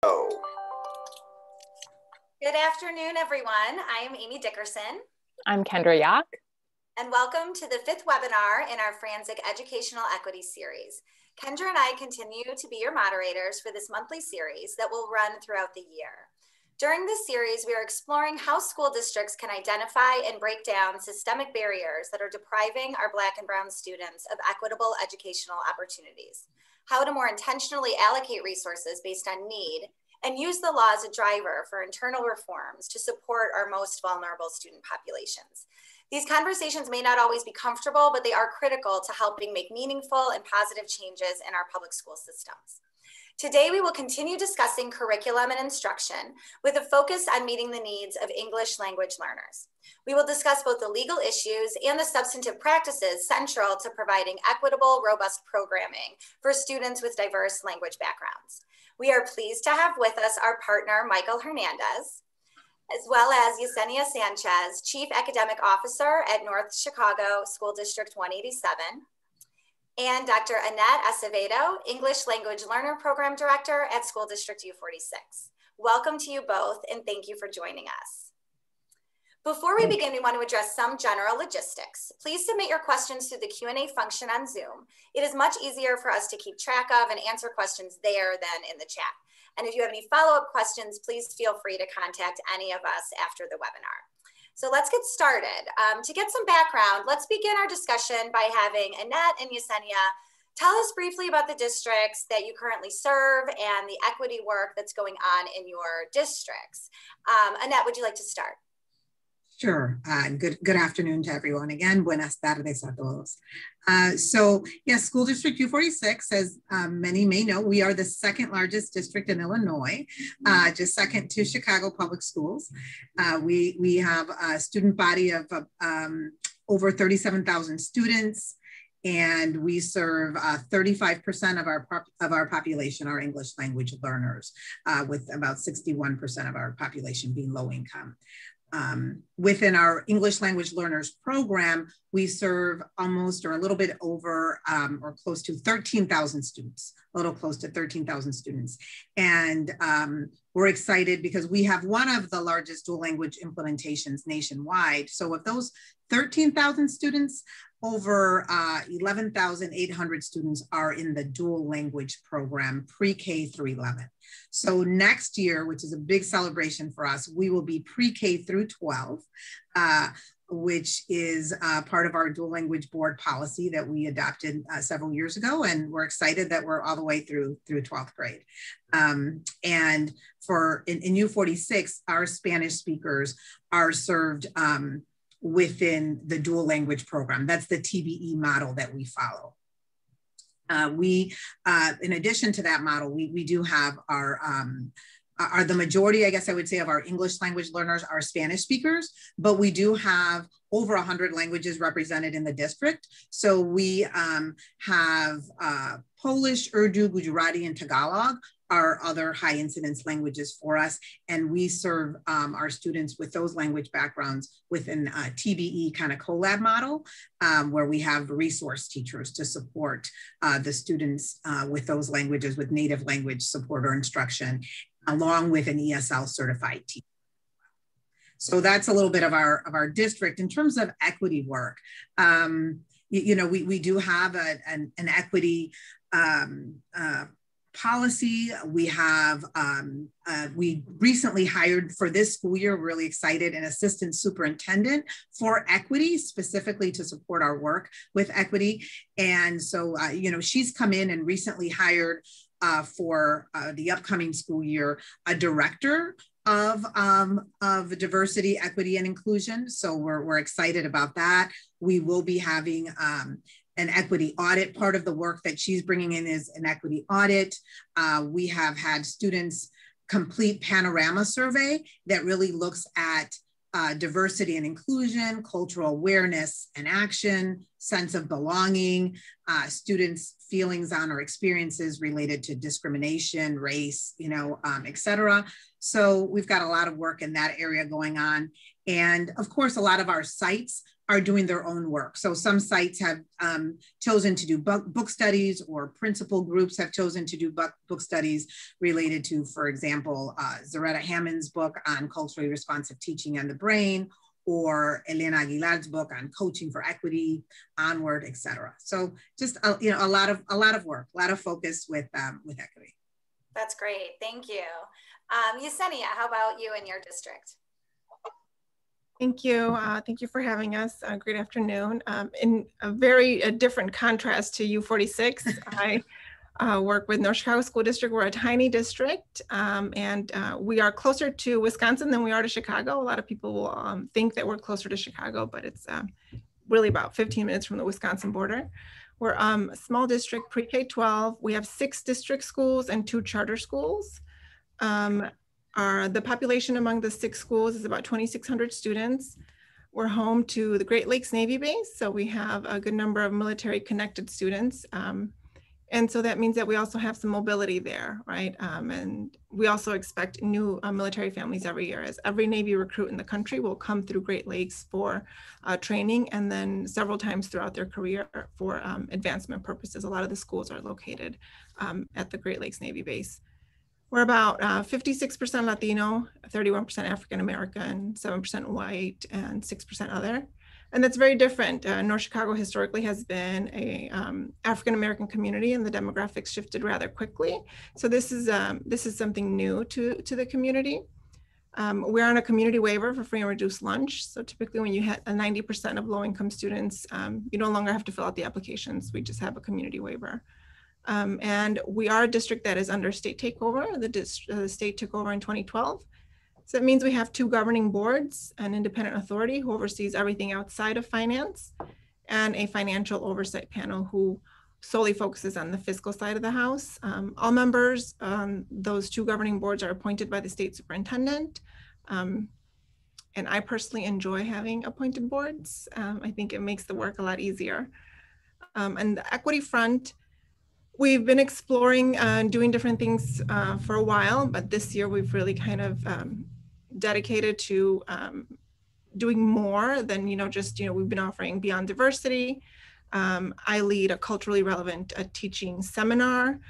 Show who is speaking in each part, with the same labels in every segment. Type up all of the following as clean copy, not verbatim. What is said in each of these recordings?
Speaker 1: Oh.
Speaker 2: Good afternoon, everyone. I am Amy Dickerson.
Speaker 3: I'm Kendra Yoch.
Speaker 2: And welcome to the 5th webinar in our Forensic Educational Equity series. Kendra and I continue to be your moderators for this monthly series that will run throughout the year. During this series, we are exploring how school districts can identify and break down systemic barriers that are depriving our Black and Brown students of equitable educational opportunities, how to more intentionally allocate resources based on need, and use the law as a driver for internal reforms to support our most vulnerable student populations. These conversations may not always be comfortable, but they are critical to helping make meaningful and positive changes in our public school systems. Today, we will continue discussing curriculum and instruction with a focus on meeting the needs of English language learners. We will discuss both the legal issues and the substantive practices central to providing equitable, robust programming for students with diverse language backgrounds. We are pleased to have with us our partner, Michael Hernandez, as well as Yesenia Sanchez, Chief Academic Officer at North Chicago School District 187, and Dr. Annette Acevedo, English Language Learner Program Director at School District U46. Welcome to you both, and thank you for joining us. Before we begin, we want to address some general logistics. Please submit your questions through the Q&A function on Zoom. It is much easier for us to keep track of and answer questions there than in the chat. And if you have any follow-up questions, please feel free to contact any of us after the webinar. So let's get started. To get some background, let's begin our discussion by having Annette and Yesenia tell us briefly about the districts that you currently serve and the equity work that's going on in your districts. Annette, would you like to start?
Speaker 4: Sure. Good afternoon to everyone. Again, buenas tardes a todos. So yes, School District U46, as many may know, we are the second largest district in Illinois, just second to Chicago Public Schools. We have a student body of over 37,000 students, and we serve 35% of our population are English language learners, with about 61% of our population being low income. Within our English language learners program, we serve almost or a little bit over or close to 13,000 students, a little close to 13,000 students. And we're excited because we have one of the largest dual language implementations nationwide. So of those 13,000 students, over 11,800 students are in the dual language program, pre-K through 11. So next year, which is a big celebration for us, we will be pre-K through 12, which is part of our dual language board policy that we adopted several years ago. And we're excited that we're all the way through 12th grade. And in U46, our Spanish speakers are served within the dual language program. That's the TBE model that we follow. In addition to that model, we do have the majority, I guess I would say, of our English language learners are Spanish speakers, but we do have over 100 languages represented in the district. So we have Polish, Urdu, Gujarati, and Tagalog are other high incidence languages for us. And we serve our students with those language backgrounds within a TBE kind of collab model, where we have resource teachers to support the students with those languages with native language support or instruction, along with an ESL certified teacher. So that's a little bit of our district. In terms of equity work, we do have an equity policy. We have, we recently hired for this school year, really excited, an assistant superintendent for equity, specifically to support our work with equity. And so, she's come in and recently hired for the upcoming school year, a director of diversity, equity, and inclusion. So we're excited about that. We will be having an equity audit. Part of the work that she's bringing in is an equity audit. We have had students complete panorama survey that really looks at diversity and inclusion, cultural awareness and action, sense of belonging, students' feelings on or experiences related to discrimination, race, et cetera. So we've got a lot of work in that area going on. And of course, a lot of our sites are doing their own work. So some sites have chosen to do book studies, or principal groups have chosen to do book studies related to, for example, Zaretta Hammond's book on culturally responsive teaching and the brain, or Elena Aguilar's book on coaching for equity, Onward, etc. So just a lot of work, a lot of focus with equity.
Speaker 2: That's great, thank you. Yesenia, how about you in your district?
Speaker 1: Thank you. Thank you for having us. Great afternoon. In a very different contrast to U46, I work with North Chicago School District. We're a tiny district, and we are closer to Wisconsin than we are to Chicago. A lot of people will think that we're closer to Chicago, but it's really about 15 minutes from the Wisconsin border. We're a small district, pre-K-12. We have 6 district schools and 2 charter schools. The population among the 6 schools is about 2,600 students. We're home to the Great Lakes Navy base, so we have a good number of military connected students. And so that means that we also have some mobility there, right? And we also expect new military families every year, as every Navy recruit in the country will come through Great Lakes for training, and then several times throughout their career for advancement purposes. A lot of the schools are located at the Great Lakes Navy base. We're about 56% Latino, 31% African American, 7% white, and 6% other. And that's very different. North Chicago historically has been a African American community, and the demographics shifted rather quickly. So this is something new to the community. We're on a community waiver for free and reduced lunch. So typically when you hit 90% of low-income students, you no longer have to fill out the applications. We just have a community waiver. And we are a district that is under state takeover. The state took over in 2012. So that means we have 2 governing boards, an independent authority who oversees everything outside of finance, and a financial oversight panel who solely focuses on the fiscal side of the house. All members on those 2 governing boards are appointed by the state superintendent. And I personally enjoy having appointed boards. I think it makes the work a lot easier. And the equity front, we've been exploring doing different things for a while, but this year we've really kind of dedicated to doing more than, we've been offering Beyond Diversity. I lead a culturally relevant teaching seminar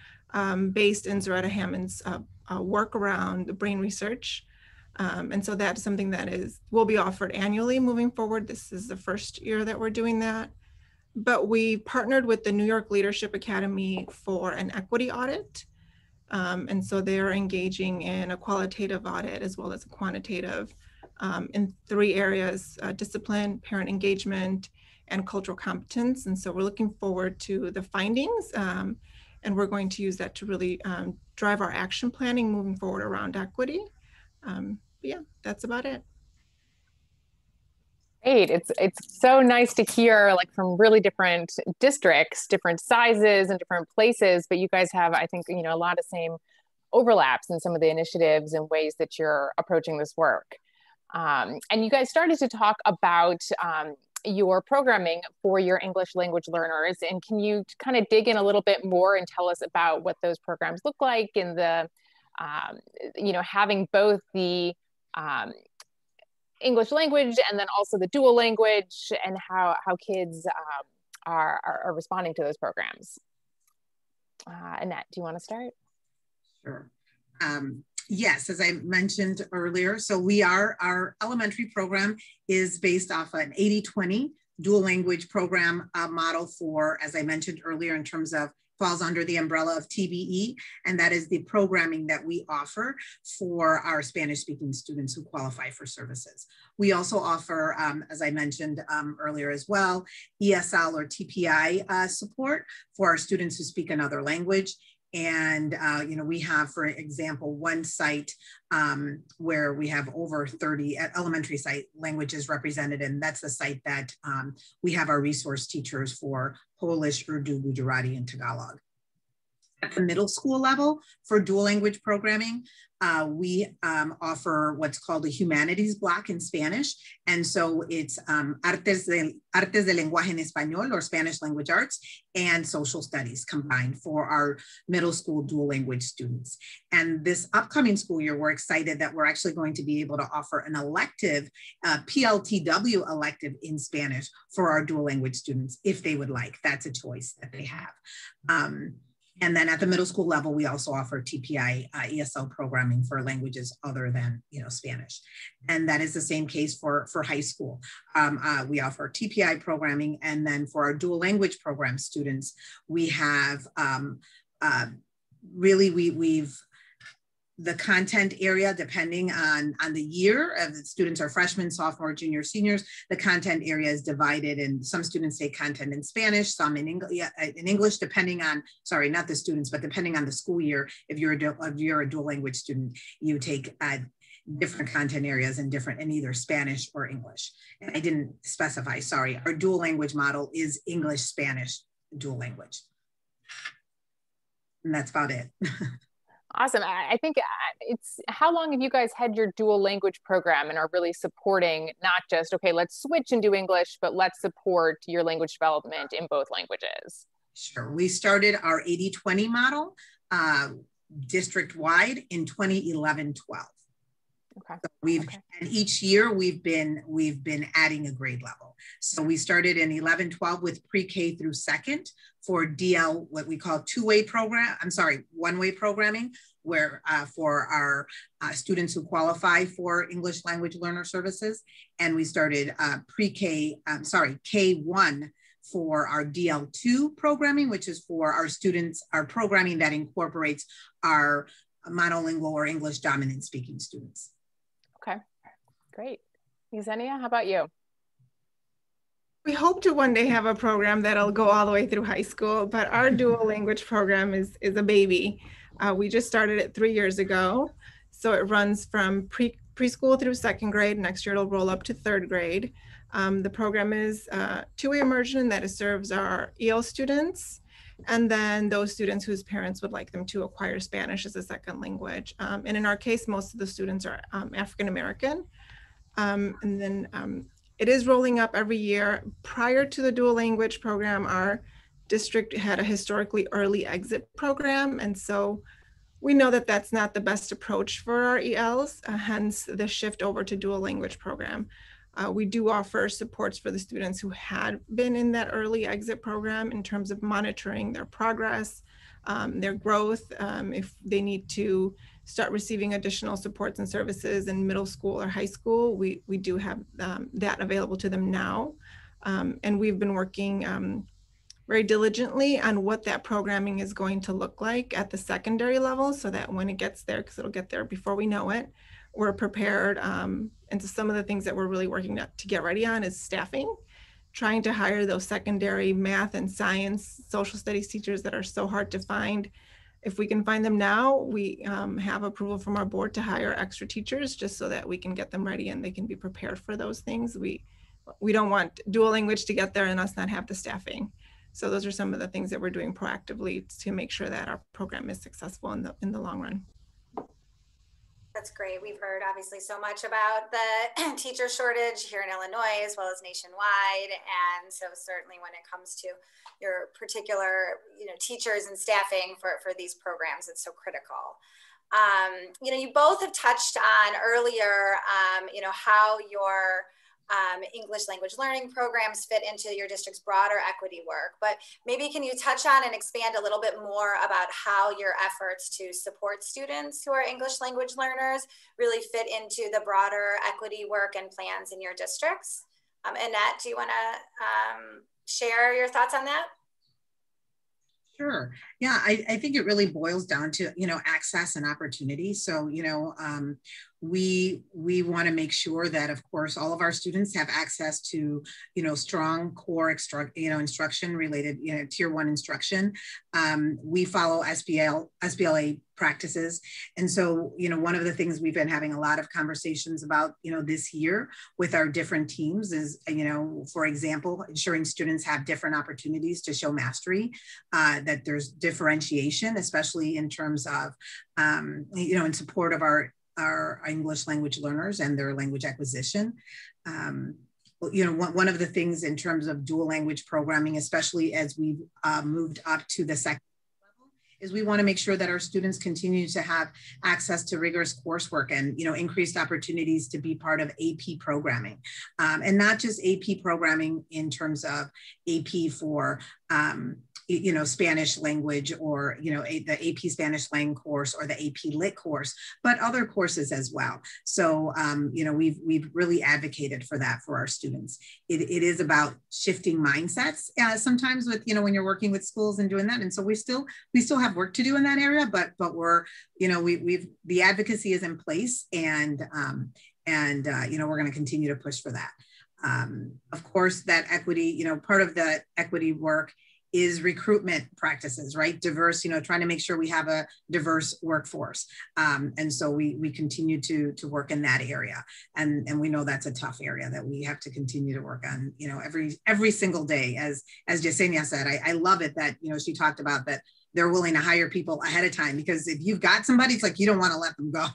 Speaker 1: based in Zaretta Hammond's work around brain research. And so that's something that will be offered annually moving forward. This is the first year that we're doing that. But we partnered with the New York Leadership Academy for an equity audit. And so they're engaging in a qualitative audit as well as a quantitative in 3 areas: discipline, parent engagement, and cultural competence. And so we're looking forward to the findings, and we're going to use that to really drive our action planning moving forward around equity. But yeah, that's about it.
Speaker 3: Great. It's so nice to hear, like, from really different districts, different sizes and different places, but you guys have, I think, a lot of same overlaps in some of the initiatives and ways that you're approaching this work. And you guys started to talk about your programming for your English language learners. And can you kind of dig in a little bit more and tell us about what those programs look like, in the, having both the English language and then also the dual language, and how kids are responding to those programs? Annette, do you want to start?
Speaker 4: Sure. Yes, as I mentioned earlier, so our elementary program is based off an 80-20 dual language program model for, as I mentioned earlier, in terms of falls under the umbrella of TBE, and that is the programming that we offer for our Spanish-speaking students who qualify for services. We also offer, as I mentioned earlier as well, ESL or TPI support for our students who speak another language. And, we have, for example, one site where we have over 30 elementary site languages represented, and that's the site that we have our resource teachers for Polish, Urdu, Gujarati, and Tagalog. At the middle school level, for dual language programming, we offer what's called a humanities block in Spanish. And so it's artes de lenguaje en español, or Spanish language arts, and social studies combined for our middle school dual language students. And this upcoming school year, we're excited that we're actually going to be able to offer an elective, PLTW elective in Spanish for our dual language students, if they would like. That's a choice that they have. And then at the middle school level, we also offer TPI ESL programming for languages other than, Spanish. And that is the same case for high school. We offer TPI programming. And then for our dual language program students, we have we've the content area, depending on the year of the students are freshmen, sophomore, junior, seniors, the content area is divided, and some students take content in Spanish, some in English, depending on, sorry, not the students, but depending on the school year. If you're a dual language student, you take different content areas in either Spanish or English. And I didn't specify, sorry, our dual language model is English, Spanish, dual language. And that's about it.
Speaker 3: Awesome. I think it's, how long have you guys had your dual language program and are really supporting not just, okay, let's switch and do English, but let's support your language development in both languages?
Speaker 4: Sure. We started our 80-20 model district-wide in 2011-12.
Speaker 3: Okay.
Speaker 4: So and each year we've been adding a grade level. So we started in 11-12 with pre-K through second for DL, what we call one-way programming, where for our students who qualify for English language learner services. And we started K1 for our DL2 programming, which is for our students, our programming that incorporates our monolingual or English dominant speaking students.
Speaker 3: Okay, great. Yesenia, how about you?
Speaker 1: We hope to one day have a program that'll go all the way through high school, but our dual language program is a baby. We just started it 3 years ago. So it runs from preschool through second grade. Next year it'll roll up to third grade. The program is two-way immersion that serves our EL students, and then those students whose parents would like them to acquire Spanish as a second language. And in our case, most of the students are African American. And then it is rolling up every year. Prior to the dual language program, our district had a historically early exit program. And so we know that that's not the best approach for our ELs, hence the shift over to dual language program. We do offer supports for the students who had been in that early exit program in terms of monitoring their progress, their growth. If they need to start receiving additional supports and services in middle school or high school, we do have that available to them now. And we've been working very diligently on what that programming is going to look like at the secondary level, so that when it gets there, because it'll get there before we know it, we're prepared. And so some of the things that we're really working to get ready on is staffing, trying to hire those secondary math and science, social studies teachers that are so hard to find. If we can find them now, we have approval from our board to hire extra teachers just so that we can get them ready and they can be prepared for those things. We don't want dual language to get there and us not have the staffing. So those are some of the things that we're doing proactively to make sure that our program is successful in the long run.
Speaker 2: That's great. We've heard obviously so much about the teacher shortage here in Illinois as well as nationwide. And so certainly when it comes to your particular, teachers and staffing for these programs, it's so critical. You both have touched on earlier, how your English language learning programs fit into your district's broader equity work, but maybe can you touch on and expand a little bit more about how your efforts to support students who are English language learners really fit into the broader equity work and plans in your districts? Annette, do you want to share your thoughts on that?
Speaker 4: Sure. Yeah, I think it really boils down to, access and opportunity. So, we want to make sure that, of course, all of our students have access to, strong core instruction related, tier 1 instruction. We follow SBLA practices. And so, one of the things we've been having a lot of conversations about, this year with our different teams is, for example, ensuring students have different opportunities to show mastery, that there's differentiation, especially in terms of, in support of our English language learners and their language acquisition. One of the things in terms of dual language programming, especially as we've moved up to the second level, is we want to make sure that our students continue to have access to rigorous coursework and, increased opportunities to be part of AP programming. And not just AP programming in terms of AP for, Spanish language or, the AP Spanish Lang course or the AP Lit course, but other courses as well. So, we've really advocated for that for our students. It is about shifting mindsets sometimes with, when you're working with schools and doing that. And so we still have work to do in that area, but we're, the advocacy is in place and we're going to continue to push for that. Of course, that equity, part of the equity work is recruitment practices, right? Diverse, trying to make sure we have a diverse workforce. And so we continue to work in that area. And we know that's a tough area that we have to continue to work on, every single day. As Yesenia said, I love it that, she talked about that they're willing to hire people ahead of time, because if you've got somebody, it's like, you don't want to let them go.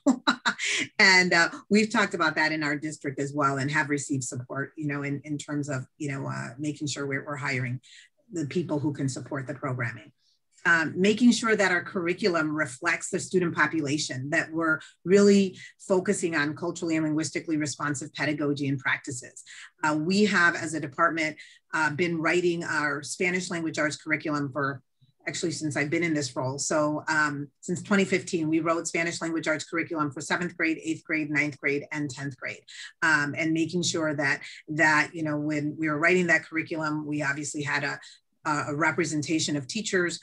Speaker 4: And we've talked about that in our district as well, and have received support, in terms of, making sure we're hiring the people who can support the programming. Making sure that our curriculum reflects the student population, that we're really focusing on culturally and linguistically responsive pedagogy and practices. We have, as a department, been writing our Spanish language arts curriculum for, actually, since I've been in this role. So since 2015, we wrote Spanish language arts curriculum for 7th grade, 8th grade, 9th grade, and 10th grade. And making sure that, when we were writing that curriculum, we obviously had a representation of teachers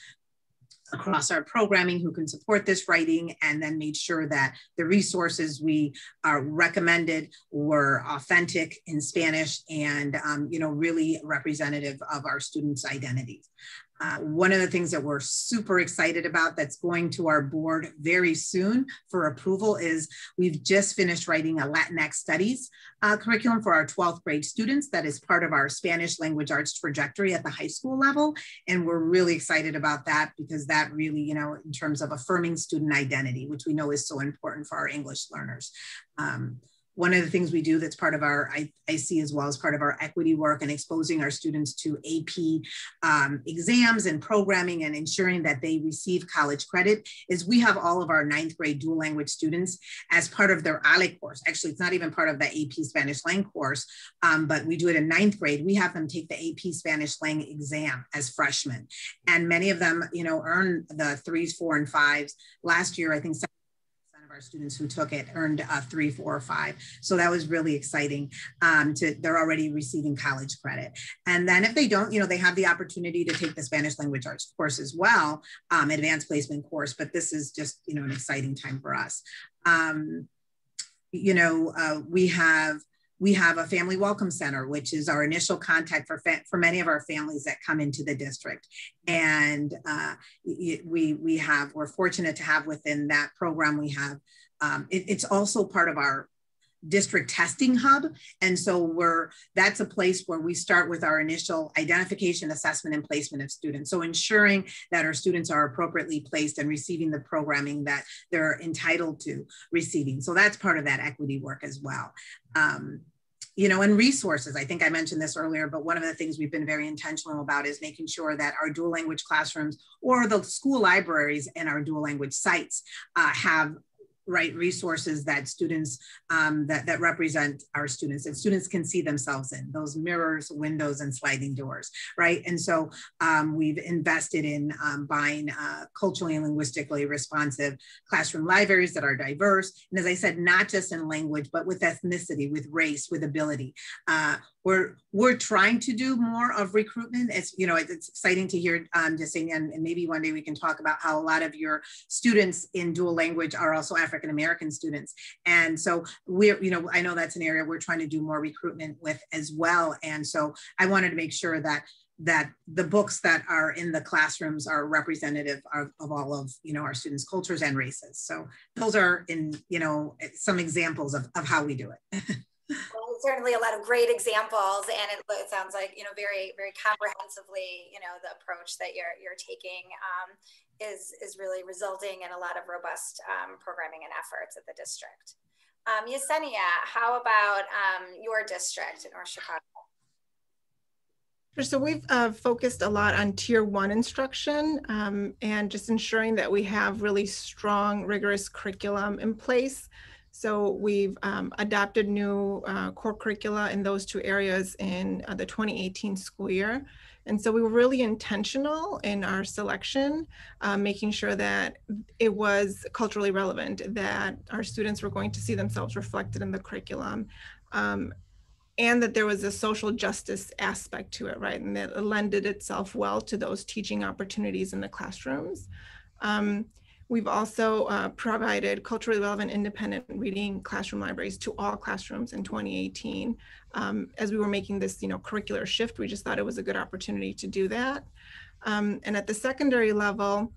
Speaker 4: across our programming who can support this writing, and then made sure that the resources we recommended were authentic in Spanish and, really representative of our students' identities. One of the things that we're super excited about that's going to our board very soon for approval is we've just finished writing a Latinx studies curriculum for our 12th grade students that is part of our Spanish language arts trajectory at the high school level. And we're really excited about that, because that really, in terms of affirming student identity, which we know is so important for our English learners. One of the things we do that's part of our, I see as well as part of our equity work and exposing our students to AP exams and programming and ensuring that they receive college credit is we have all of our 9th grade dual language students as part of their ALE course. Actually, it's not even part of the AP Spanish Lang course, but we do it in 9th grade. We have them take the AP Spanish Lang exam as freshmen. And many of them, earn the 3s, 4, and 5s. Last year, I think our students who took it earned 3, 4, or 5. So that was really exciting. They're already receiving college credit. And then if they don't, they have the opportunity to take the Spanish language arts course as well, advanced placement course, but this is just, an exciting time for us. We have a family welcome center, which is our initial contact for many of our families that come into the district. And we're fortunate to have within that program, we have, it's also part of our district testing hub. And so that's a place where we start with our initial identification, assessment, and placement of students. So ensuring that our students are appropriately placed and receiving the programming that they're entitled to receiving. So that's part of that equity work as well. And resources, I think I mentioned this earlier, but one of the things we've been very intentional about is making sure that our dual language classrooms or the school libraries and our dual language sites have resources that students, that represent our students, and students can see themselves in those mirrors, windows, and sliding doors, right? And so we've invested in buying culturally and linguistically responsive classroom libraries that are diverse. And as I said, not just in language, but with ethnicity, with race, with ability. We're trying to do more of recruitment. It's exciting to hear Yesenia, and maybe one day we can talk about how a lot of your students in dual language are also African African-American students. And so we're, you know, I know that's an area we're trying to do more recruitment with as well. And so I wanted to make sure that the books that are in the classrooms are representative of all of, you know, our students' cultures and races. So those are in, you know, some examples of how we do it.
Speaker 2: Well, certainly a lot of great examples, and it sounds like, you know, very, very comprehensively, you know, the approach that you're taking is really resulting in a lot of robust programming and efforts at the district. Yesenia, how about your district in North Chicago?
Speaker 1: So we've focused a lot on tier 1 instruction and just ensuring that we have really strong, rigorous curriculum in place. So we've adopted new core curricula in those 2 areas in the 2018 school year. And so we were really intentional in our selection, making sure that it was culturally relevant, that our students were going to see themselves reflected in the curriculum. And that there was a social justice aspect to it, right? And that it lended itself well to those teaching opportunities in the classrooms. We've also provided culturally relevant independent reading classroom libraries to all classrooms in 2018. As we were making this, you know, curricular shift, we just thought it was a good opportunity to do that. And at the secondary level,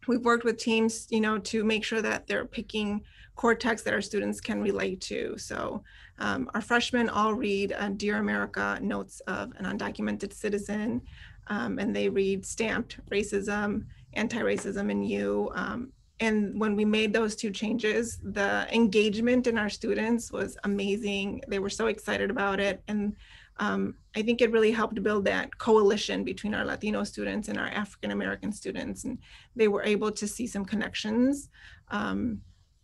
Speaker 1: we've worked with teams, you know, to make sure that they're picking core texts that our students can relate to. So our freshmen all read Dear America, Notes of an Undocumented Citizen, and they read Stamped, Racism, Anti-Racism in You. And when we made those 2 changes, the engagement in our students was amazing. They were so excited about it. And I think it really helped build that coalition between our Latino students and our African-American students. And they were able to see some connections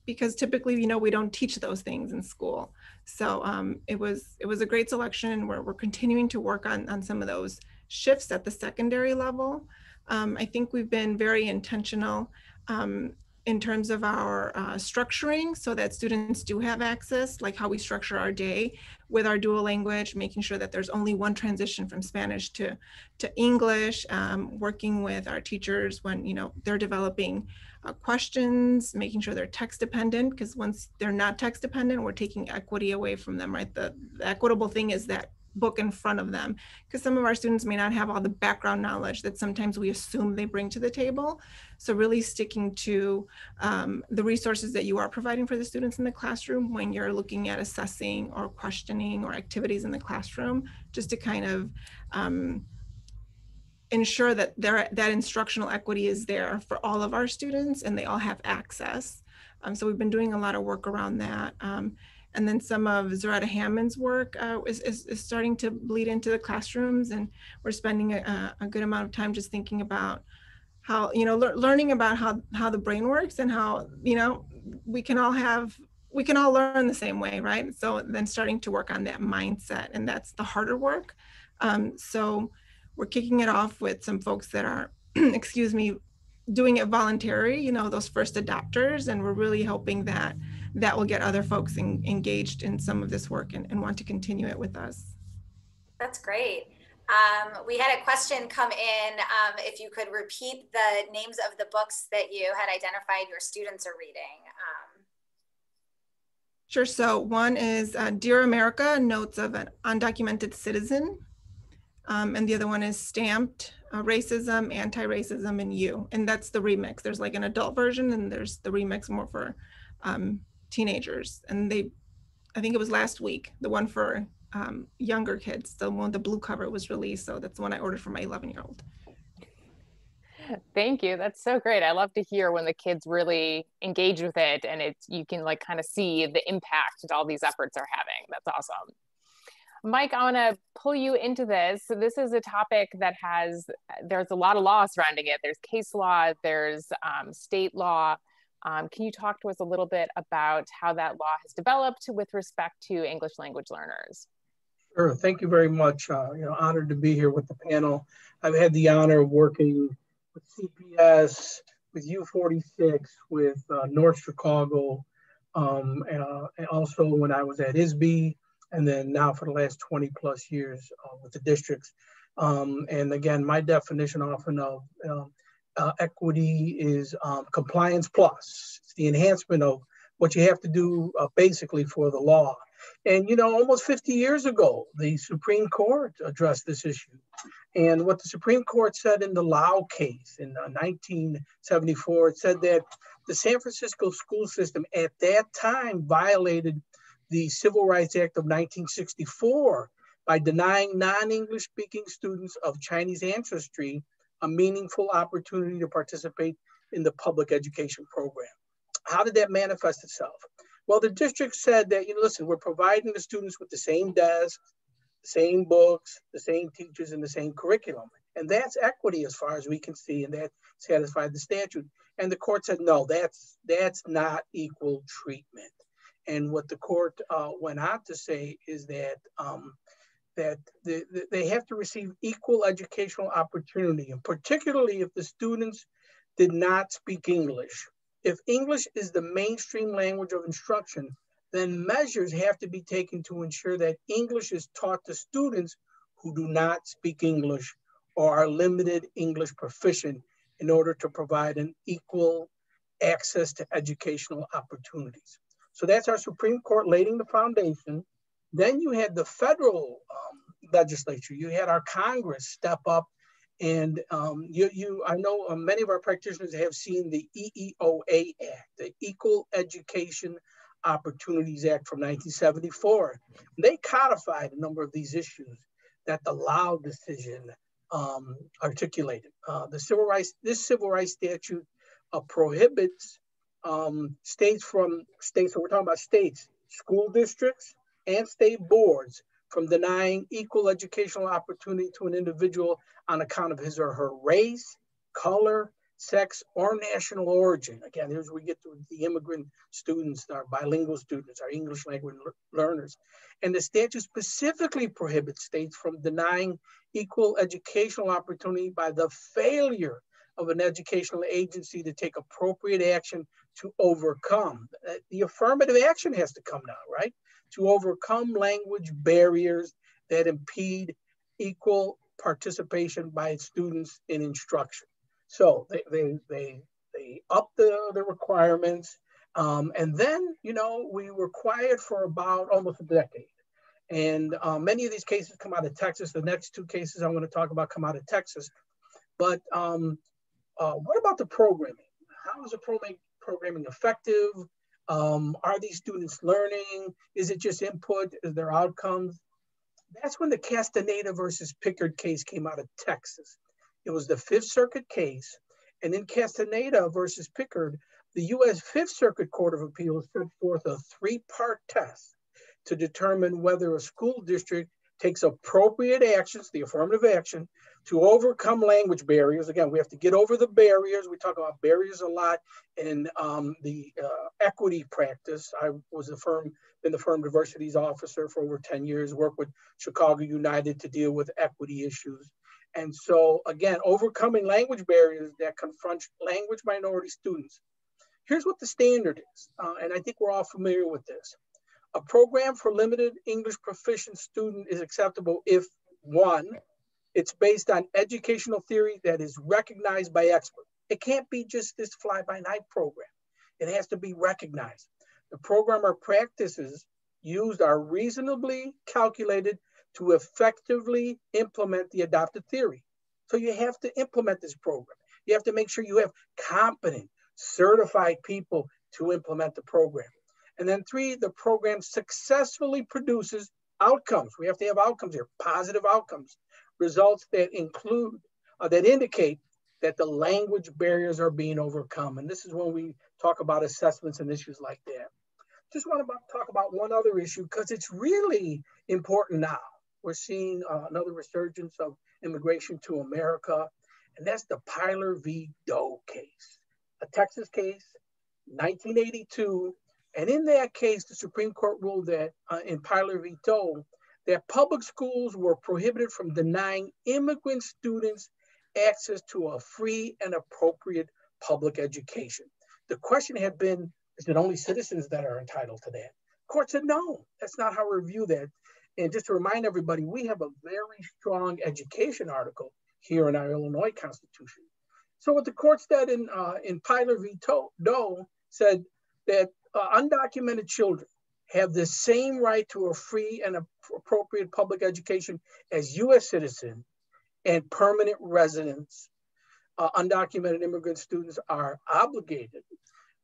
Speaker 1: because typically, you know, we don't teach those things in school. So it was a great selection. We're continuing to work on some of those shifts at the secondary level. I think we've been very intentional in terms of our structuring so that students do have access, like how we structure our day with our dual language, making sure that there's only one transition from Spanish to English, working with our teachers when, you know, they're developing questions, making sure they're text dependent, because once they're not text dependent, we're taking equity away from them, right? The equitable thing is that book in front of them, because some of our students may not have all the background knowledge that sometimes we assume they bring to the table. So really sticking to the resources that you are providing for the students in the classroom when you're looking at assessing or questioning or activities in the classroom, just to kind of ensure that that instructional equity is there for all of our students and they all have access. So we've been doing a lot of work around that. And then some of Zaretta Hammond's work is starting to bleed into the classrooms, and we're spending a good amount of time just thinking about how, you know, learning about how the brain works and how, you know, we can all learn the same way, right? So then starting to work on that mindset, and that's the harder work. So we're kicking it off with some folks that are, excuse me, doing it voluntary, you know, those first adopters, and we're really hoping that will get other folks engaged in some of this work and want to continue it with us.
Speaker 2: That's great. We had a question come in, if you could repeat the names of the books that you had identified your students are reading.
Speaker 1: Sure, so one is Dear America, Notes of an Undocumented Citizen. And the other one is Stamped, Racism, Anti-Racism in You. And that's the remix. There's like an adult version and there's the remix more for teenagers. And I think it was last week, the one for younger kids, the one, the blue cover was released. So that's the one I ordered for my 11-year-old.
Speaker 3: Thank you. That's so great. I love to hear when the kids really engage with it and you can like kind of see the impact that all these efforts are having. That's awesome. Mike, I want to pull you into this. So this is a topic that there's a lot of law surrounding it. There's case law, there's state law. Can you talk to us a little bit about how that law has developed with respect to English language learners?
Speaker 5: Sure, thank you very much. Honored to be here with the panel. I've had the honor of working with CPS, with U46, with North Chicago, and also when I was at ISB, and then now for the last 20 plus years with the districts. And again, my definition often of equity is compliance plus. It's the enhancement of what you have to do basically for the law. And, you know, almost 50 years ago, the Supreme Court addressed this issue. And what the Supreme Court said in the Lau case in 1974, it said that the San Francisco school system at that time violated the Civil Rights Act of 1964 by denying non-English speaking students of Chinese ancestry a meaningful opportunity to participate in the public education program. How did that manifest itself? Well, the district said that, you know, listen, we're providing the students with the same desks, the same books, the same teachers, and the same curriculum. And that's equity as far as we can see, and that satisfied the statute. And the court said, no, that's not equal treatment. And what the court went on to say is that they have to receive equal educational opportunity, and particularly if the students did not speak English. If English is the mainstream language of instruction, then measures have to be taken to ensure that English is taught to students who do not speak English or are limited English proficient in order to provide an equal access to educational opportunities. So that's our Supreme Court laying the foundation. Then you had the federal legislature, you had our Congress step up, and I know many of our practitioners have seen the EEOA Act, the Equal Education Opportunities Act from 1974. They codified a number of these issues that the Lau decision articulated. This civil rights statute prohibits states, so we're talking about states, school districts, and state boards from denying equal educational opportunity to an individual on account of his or her race, color, sex, or national origin. Again, here's where we get to the immigrant students, our bilingual students, our English language learners. And the statute specifically prohibits states from denying equal educational opportunity by the failure of an educational agency to take appropriate action to overcome. The affirmative action has to come now, right? To overcome language barriers that impede equal participation by students in instruction. So they up the requirements, and then, you know, we were quiet for about almost a decade. And many of these cases come out of Texas. The next two cases I'm going to talk about come out of Texas. But what about the programming? How is the programming effective? Are these students learning? Is it just input? Is there outcomes? That's when the Castaneda versus Pickard case came out of Texas. It was the Fifth Circuit case. And in Castaneda versus Pickard, the U.S. Fifth Circuit Court of Appeals set forth a three-part test to determine whether a school district takes appropriate actions, the affirmative action, to overcome language barriers. Again, we have to get over the barriers. We talk about barriers a lot in the equity practice. I was been the firm diversities officer for over 10 years, worked with Chicago United to deal with equity issues. And so again, overcoming language barriers that confront language minority students. Here's what the standard is, and I think we're all familiar with this. A program for limited English proficient student is acceptable if, one, it's based on educational theory that is recognized by experts. It can't be just this fly-by-night program. It has to be recognized. The program or practices used are reasonably calculated to effectively implement the adopted theory. So you have to implement this program. You have to make sure you have competent, certified people to implement the program. And then three, the program successfully produces outcomes. We have to have outcomes here, positive outcomes, results that indicate that the language barriers are being overcome. And this is when we talk about assessments and issues like that. Just want to talk about one other issue because it's really important now. We're seeing another resurgence of immigration to America, and that's the Pyler v. Doe case, a Texas case, 1982. And in that case, the Supreme Court ruled that in Pyler v. Doe, that public schools were prohibited from denying immigrant students access to a free and appropriate public education. The question had been, is it only citizens that are entitled to that? The court said, no, that's not how we review that. And just to remind everybody, we have a very strong education article here in our Illinois Constitution. So what the court said in Pyler v. Doe said that undocumented children have the same right to a free and appropriate public education as U.S. citizens and permanent residents. Undocumented immigrant students are obligated,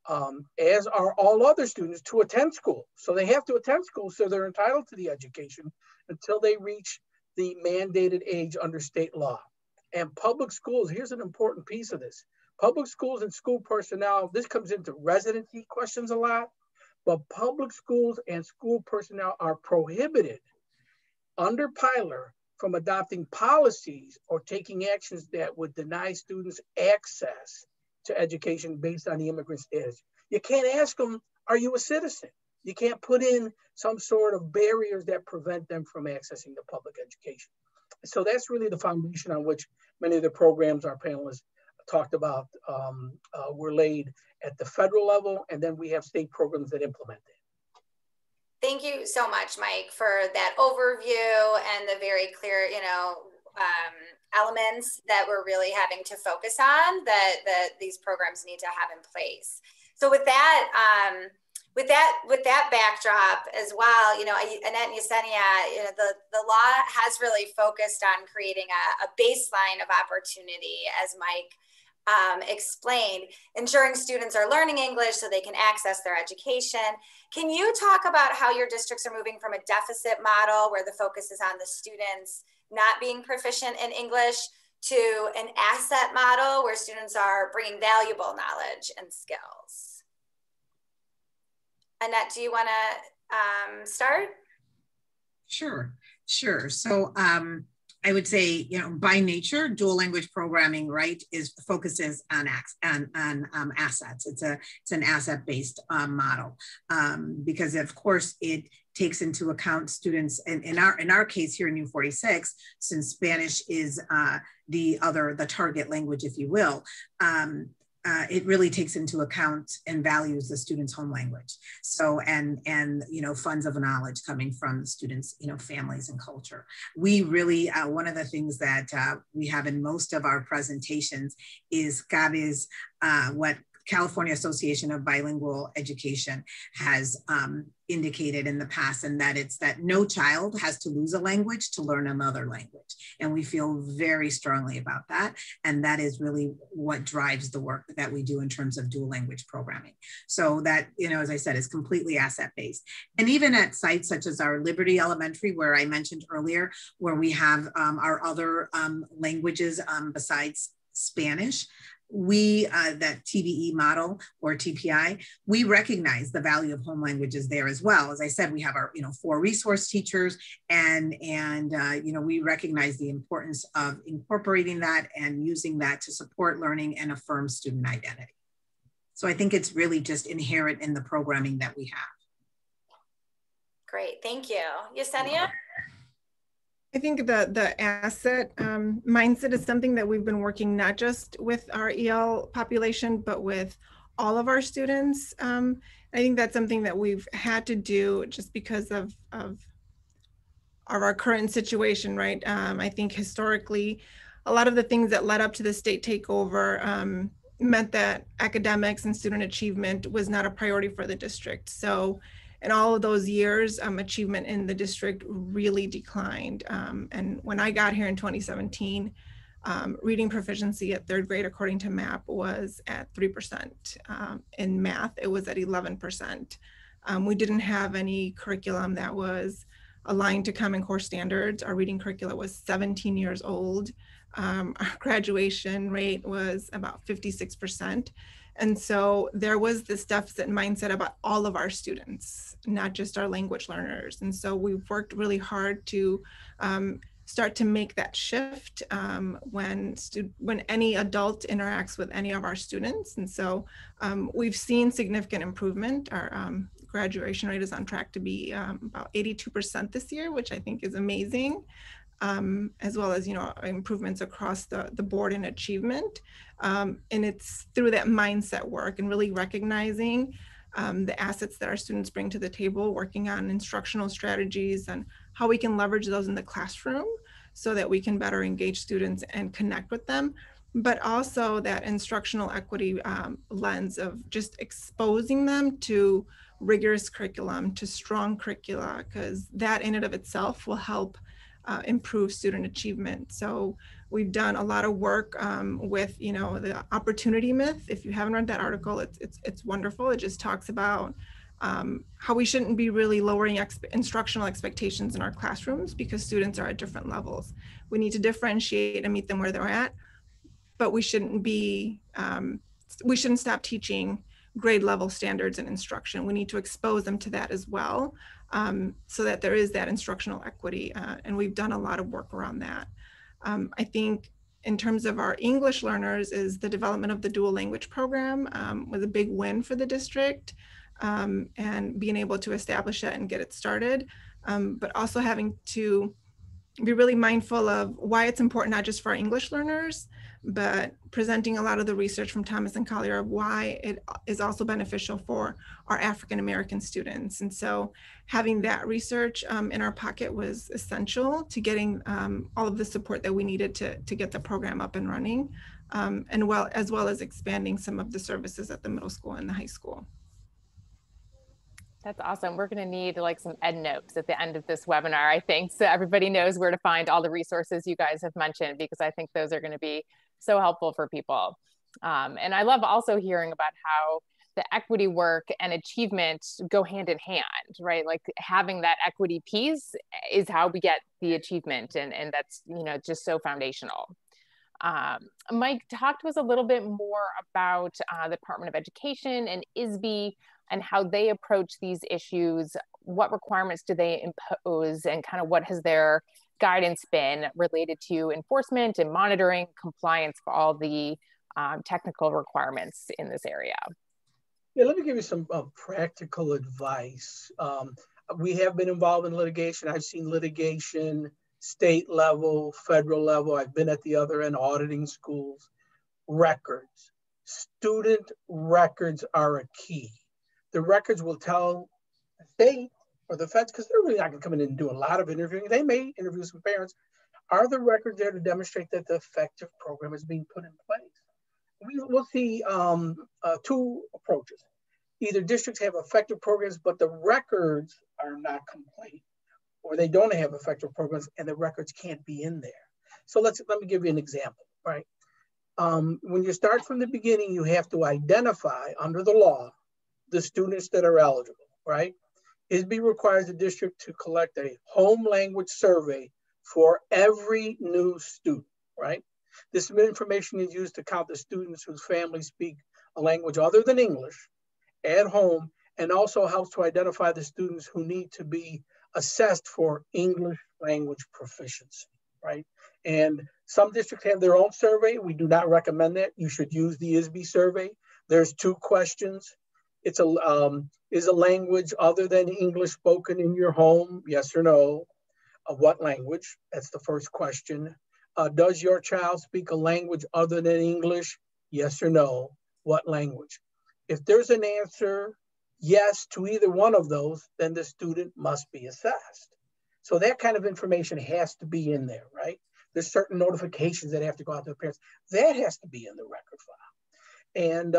Speaker 5: as are all other students, to attend school. So they have to attend school, so they're entitled to the education until they reach the mandated age under state law. And public schools, here's an important piece of this. Public schools and school personnel, this comes into residency questions a lot, but public schools and school personnel are prohibited under Pyler from adopting policies or taking actions that would deny students access to education based on the immigrant status. You can't ask them, are you a citizen? You can't put in some sort of barriers that prevent them from accessing the public education. So that's really the foundation on which many of the programs our panelists talked about were laid at the federal level, and then we have state programs that implement it.
Speaker 2: Thank you so much, Mike, for that overview and the very clear, elements that we're really having to focus on that these programs need to have in place. So with that backdrop as well, Annette and Yesenia, the law has really focused on creating a baseline of opportunity, as Mike explained, ensuring students are learning English so they can access their education. Can you talk about how your districts are moving from a deficit model where the focus is on the students not being proficient in English to an asset model where students are bringing valuable knowledge and skills? Annette, do you want to start?
Speaker 4: Sure. So I would say, by nature, dual language programming, right, focuses on assets. It's an asset-based model because, of course, it takes into account students, and in our case here in U46, since Spanish is the target language, if you will. It really takes into account and values the student's home language. So, and funds of knowledge coming from the students, families and culture. We really, one of the things that we have in most of our presentations is CABE's, what California Association of Bilingual Education has indicated in the past, and that it's that no child has to lose a language to learn another language. And we feel very strongly about that. And that is really what drives the work that we do in terms of dual language programming. So that, as I said, is completely asset-based. And even at sites such as our Liberty Elementary, where I mentioned earlier, where we have our other languages besides Spanish, we, that TVE model or TPI, we recognize the value of home languages there as well. As I said, we have our, 4 resource teachers and we recognize the importance of incorporating that and using that to support learning and affirm student identity. So I think it's really just inherent in the programming that we have.
Speaker 2: Great, thank you. Yesenia?
Speaker 1: I think the asset mindset is something that we've been working not just with our EL population, but with all of our students. I think that's something that we've had to do just because of our current situation, right? I think historically, a lot of the things that led up to the state takeover meant that academics and student achievement was not a priority for the district. So in all of those years, achievement in the district really declined. And when I got here in 2017, reading proficiency at 3rd grade, according to MAP, was at 3%. In math, it was at 11%. We didn't have any curriculum that was aligned to Common Core standards. Our reading curricula was 17 years old. Our graduation rate was about 56%. And so there was this deficit mindset about all of our students, not just our language learners. And so we've worked really hard to start to make that shift when any adult interacts with any of our students. And so we've seen significant improvement. Our graduation rate is on track to be about 82% this year, which I think is amazing. As well as, improvements across the board in achievement. And it's through that mindset work and really recognizing the assets that our students bring to the table, working on instructional strategies and how we can leverage those in the classroom so that we can better engage students and connect with them. but also that instructional equity lens of just exposing them to rigorous curriculum, to strong curricula, because that in and of itself will help improve student achievement. So we've done a lot of work with, you know, the opportunity myth. If you haven't read that article, it's wonderful. It just talks about how we shouldn't be really lowering instructional expectations in our classrooms because students are at different levels. We need to differentiate and meet them where they're at, but we shouldn't stop teaching grade level standards in instruction. We need to expose them to that as well, so that there is that instructional equity, and we've done a lot of work around that. I think in terms of our English learners is the development of the dual language program was a big win for the district, and being able to establish that and get it started, but also having to be really mindful of why it's important, not just for our English learners, but presenting a lot of the research from Thomas and Collier of why it is also beneficial for our African-American students. And so having that research in our pocket was essential to getting all of the support that we needed to get the program up and running, and as well as expanding some of the services at the middle school and the high school.
Speaker 3: That's awesome. We're going to need like some ed notes at the end of this webinar, I think, so everybody knows where to find all the resources you guys have mentioned, because I think those are going to be so helpful for people. And I love also hearing about how the equity work and achievement go hand in hand, right? Like having that equity piece is how we get the achievement, and that's, you know, just so foundational. Mike, talk to us a little bit more about the Department of Education and ISB and how they approach these issues. What requirements do they impose, and kind of what has their guidance been related to enforcement and monitoring compliance for all the technical requirements in this area?
Speaker 5: Yeah, let me give you some practical advice. We have been involved in litigation. I've seen litigation, state level, federal level. I've been at the other end auditing schools. Records. Student records are a key. The records will tell the state or the feds, because they're really not going to come in and do a lot of interviewing. They may interview some parents. Are the records there to demonstrate that the effective program is being put in place? We'll see two approaches. Either districts have effective programs, but the records are not complete, or they don't have effective programs and the records can't be in there. So let me give you an example, right? When you start from the beginning, you have to identify under the law the students that are eligible, right? ISB requires the district to collect a home language survey for every new student, right? This information is used to count the students whose families speak a language other than English at home, and also helps to identify the students who need to be assessed for English language proficiency, right? And some districts have their own survey. We do not recommend that. You should use the ISB survey. There's 2 questions. It's is a language other than English spoken in your home? Yes or no? What language? That's the first question. Does your child speak a language other than English? Yes or no? What language? If there's an answer yes to either one of those, then the student must be assessed. So that kind of information has to be in there, right? There's certain notifications that have to go out to the parents. That has to be in the record file. And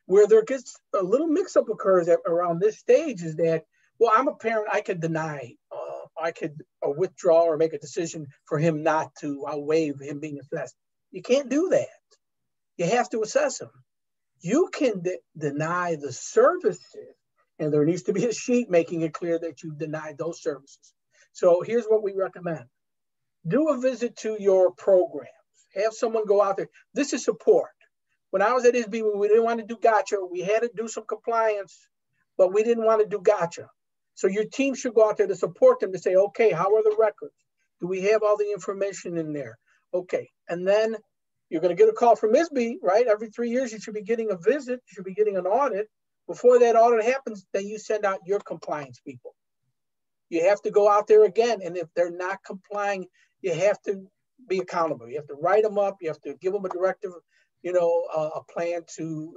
Speaker 5: where there gets a little mix-up occurs around this stage is that, well, I'm a parent, I could deny, I could withdraw or make a decision for him not to, I'll waive him being assessed. You can't do that. You have to assess him. You can deny the services, and there needs to be a sheet making it clear that you've denied those services. So here's what we recommend. Do a visit to your programs. Have someone go out there. This is support. When I was at ISB, we didn't want to do gotcha. We had to do some compliance, but we didn't want to do gotcha. So your team should go out there to support them to say, okay, how are the records? Do we have all the information in there? Okay, and then you're going to get a call from ISB, right? Every 3 years, you should be getting a visit. You should be getting an audit. Before that audit happens, then you send out your compliance people. You have to go out there again. And if they're not complying, you have to be accountable. You have to write them up. You have to give them a directive, a plan to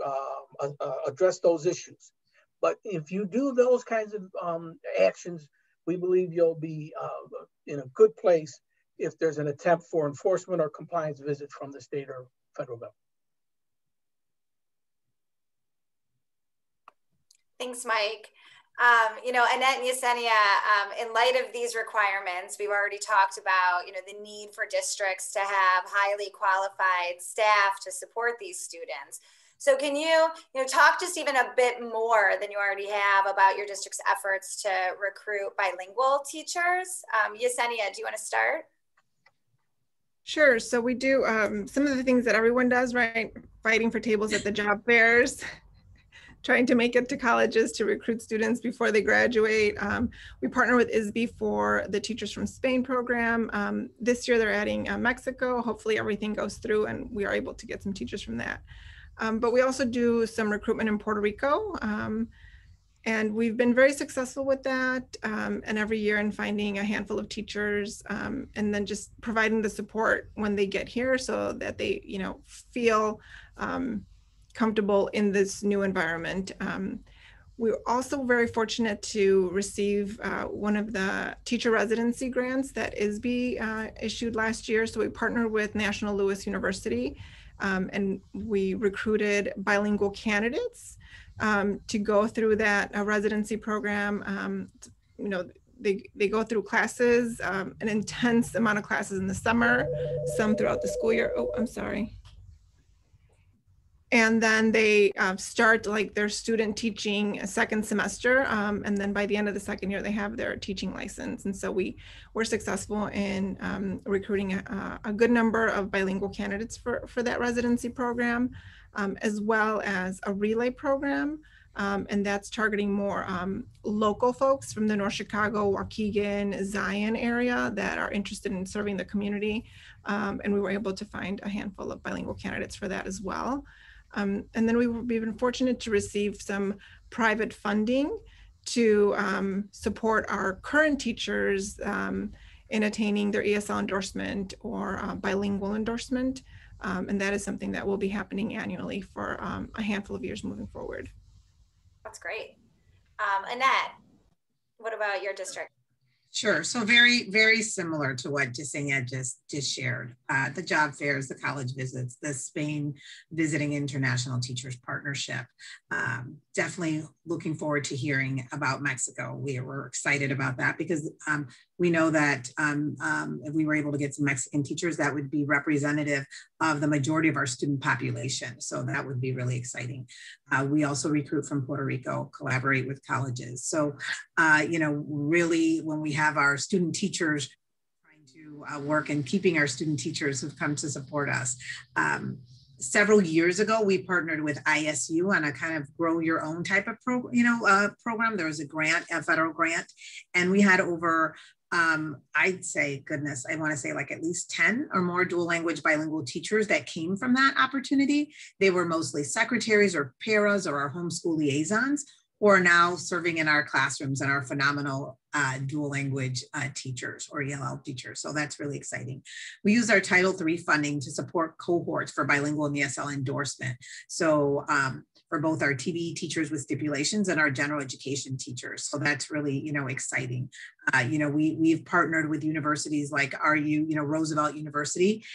Speaker 5: address those issues. But if you do those kinds of actions, we believe you'll be in a good place if there's an attempt for enforcement or compliance visit from the state or federal government.
Speaker 2: Thanks, Mike. You know, Annette and Yesenia, in light of these requirements, we've already talked about, you know, the need for districts to have highly qualified staff to support these students. So can you talk just even a bit more than you already have about your district's efforts to recruit bilingual teachers? Yesenia, do you want to start?
Speaker 1: Sure. So we do some of the things that everyone does, right? Fighting for tables at the job fairs, trying to make it to colleges to recruit students before they graduate. We partner with ISB for the Teachers from Spain program. This year they're adding Mexico. Hopefully everything goes through and we are able to get some teachers from that. But we also do some recruitment in Puerto Rico. And we've been very successful with that. And every year in finding a handful of teachers and then just providing the support when they get here so that they, you know, feel comfortable in this new environment. We're also very fortunate to receive one of the teacher residency grants that ISB issued last year. So we partnered with National Louis University and we recruited bilingual candidates to go through that residency program. You know, they go through classes, an intense amount of classes in the summer, some throughout the school year. Oh, I'm sorry. And then they start like their student teaching a second semester. And then by the end of the second year, they have their teaching license. And so we were successful in recruiting a good number of bilingual candidates for that residency program, as well as a relay program. And that's targeting more local folks from the North Chicago, Waukegan, Zion area that are interested in serving the community. And we were able to find a handful of bilingual candidates for that as well. And then we've been fortunate to receive some private funding to support our current teachers in attaining their ESL endorsement or bilingual endorsement. And that is something that will be happening annually for a handful of years moving forward.
Speaker 2: That's great. Annette, what about your district?
Speaker 4: Sure. So very, very similar to what Yesenia just shared. The job fairs, the college visits, the Spain Visiting International Teachers Partnership. Definitely looking forward to hearing about Mexico. We were excited about that because we know that if we were able to get some Mexican teachers, that would be representative of the majority of our student population. So that would be really exciting. We also recruit from Puerto Rico, collaborate with colleges. So, you know, really when we have our student teachers trying to work and keeping our student teachers who've come to support us. Several years ago, we partnered with ISU on a kind of grow your own type of program. There was a grant, a federal grant, and we had over, I'd say, goodness, I want to say like at least 10 or more dual language bilingual teachers that came from that opportunity. They were mostly secretaries or paras or our homeschool liaisons, who are now serving in our classrooms and our phenomenal dual language teachers or ELL teachers. So that's really exciting. We use our Title III funding to support cohorts for bilingual and ESL endorsement. So for both our TBE teachers with stipulations and our general education teachers. So that's really, you know, exciting. You know, we've partnered with universities like Roosevelt University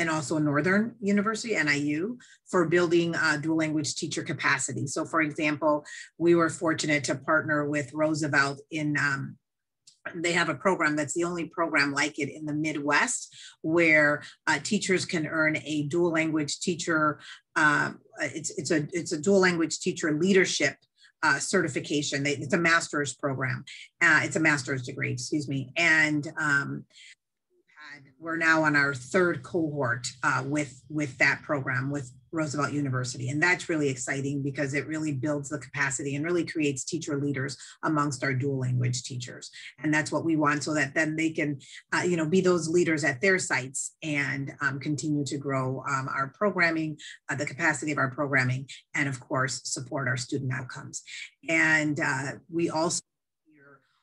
Speaker 4: and also Northern University, NIU, for building dual language teacher capacity. So for example, we were fortunate to partner with Roosevelt in, they have a program that's the only program like it in the Midwest, where teachers can earn a dual language teacher, it's a dual language teacher leadership certification. It's a master's program. It's a master's degree, excuse me. And we're now on our third cohort with that program with Roosevelt University. And that's really exciting because it really builds the capacity and really creates teacher leaders amongst our dual language teachers. And that's what we want, so that then they can, be those leaders at their sites and continue to grow our programming, the capacity of our programming, and of course, support our student outcomes. And we also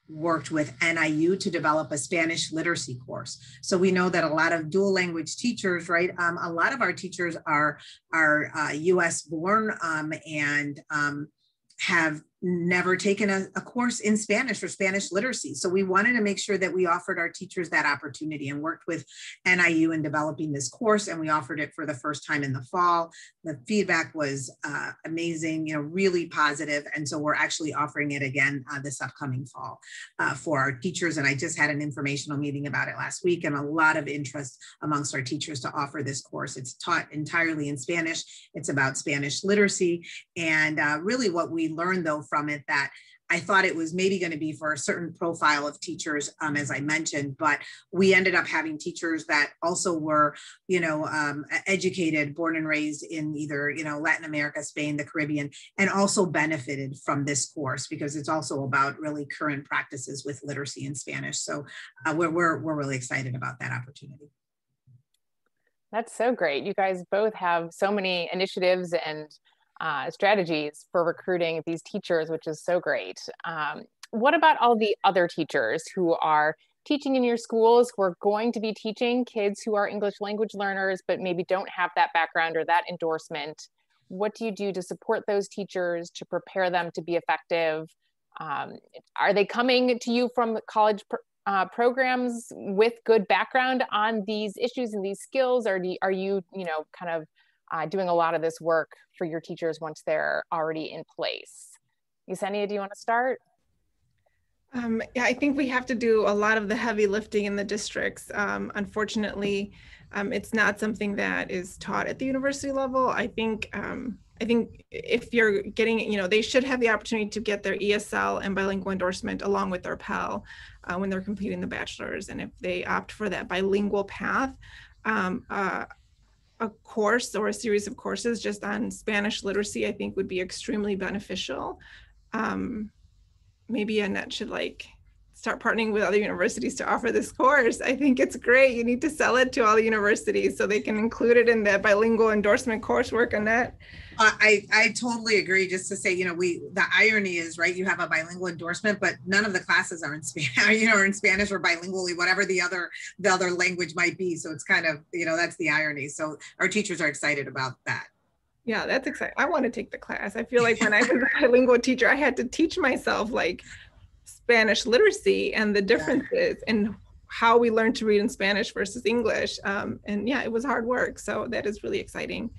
Speaker 4: worked with NIU to develop a Spanish literacy course. So we know that a lot of dual language teachers, right? A lot of our teachers are US born and have never taken a course in Spanish or Spanish literacy. So we wanted to make sure that we offered our teachers that opportunity and worked with NIU in developing this course. And we offered it for the first time in the fall. The feedback was amazing, really positive. And so we're actually offering it again this upcoming fall for our teachers. And I just had an informational meeting about it last week, and a lot of interest amongst our teachers to offer this course. It's taught entirely in Spanish. It's about Spanish literacy. And really what we learned though from it, that I thought it was maybe going to be for a certain profile of teachers, as I mentioned, but we ended up having teachers that also were, educated, born and raised in either, Latin America, Spain, the Caribbean, and also benefited from this course because it's also about really current practices with literacy in Spanish. So we're really excited about that opportunity.
Speaker 3: That's so great. You guys both have so many initiatives and strategies for recruiting these teachers, which is so great. What about all the other teachers who are teaching in your schools, who are going to be teaching kids who are English language learners, but maybe don't have that background or that endorsement? What do you do to support those teachers, to prepare them to be effective? Are they coming to you from college programs with good background on these issues and these skills, or are you, kind of doing a lot of this work for your teachers once they're already in place? Yesenia, do you want to start?
Speaker 1: Yeah, I think we have to do a lot of the heavy lifting in the districts. Unfortunately, it's not something that is taught at the university level. I think if you're getting, they should have the opportunity to get their ESL and bilingual endorsement along with their Pell when they're completing the bachelor's. And if they opt for that bilingual path, a course or a series of courses just on Spanish literacy, I think would be extremely beneficial. Maybe Annette should start partnering with other universities to offer this course. I think it's great. You need to sell it to all the universities so they can include it in the bilingual endorsement coursework, Annette.
Speaker 4: I totally agree. Just to say, the irony is, right, you have a bilingual endorsement, but none of the classes are in Spanish, or in Spanish or bilingually, whatever the other language might be. So it's kind of, that's the irony. So our teachers are excited about that.
Speaker 1: Yeah, that's exciting. I want to take the class. I feel like when I was a bilingual teacher, I had to teach myself Spanish literacy and the differences and how we learn to read in Spanish versus English. And yeah, it was hard work. So that is really exciting.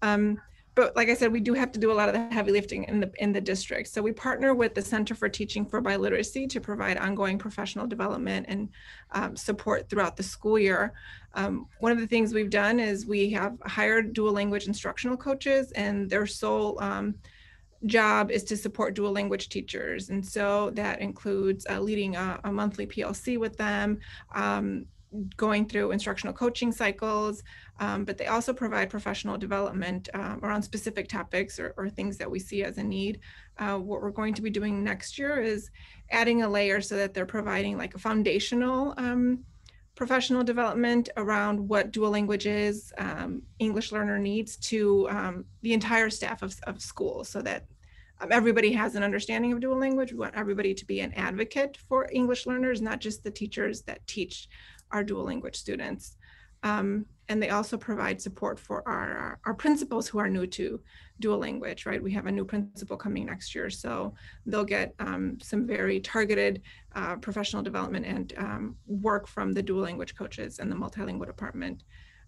Speaker 1: But like I said, we do have to do a lot of the heavy lifting in the district. So we partner with the Center for Teaching for Biliteracy to provide ongoing professional development and support throughout the school year. One of the things we've done is we have hired dual language instructional coaches, and their sole job is to support dual language teachers. And so that includes leading a monthly PLC with them, going through instructional coaching cycles, but they also provide professional development around specific topics or things that we see as a need. What we're going to be doing next year is adding a layer so that they're providing a foundational professional development around what dual language is, English learner needs to the entire staff of school, so that everybody has an understanding of dual language. We want everybody to be an advocate for English learners, not just the teachers that teach our dual language students. And they also provide support for our principals who are new to dual language, right? We have a new principal coming next year, so they'll get some very targeted professional development and work from the dual language coaches and the multilingual department.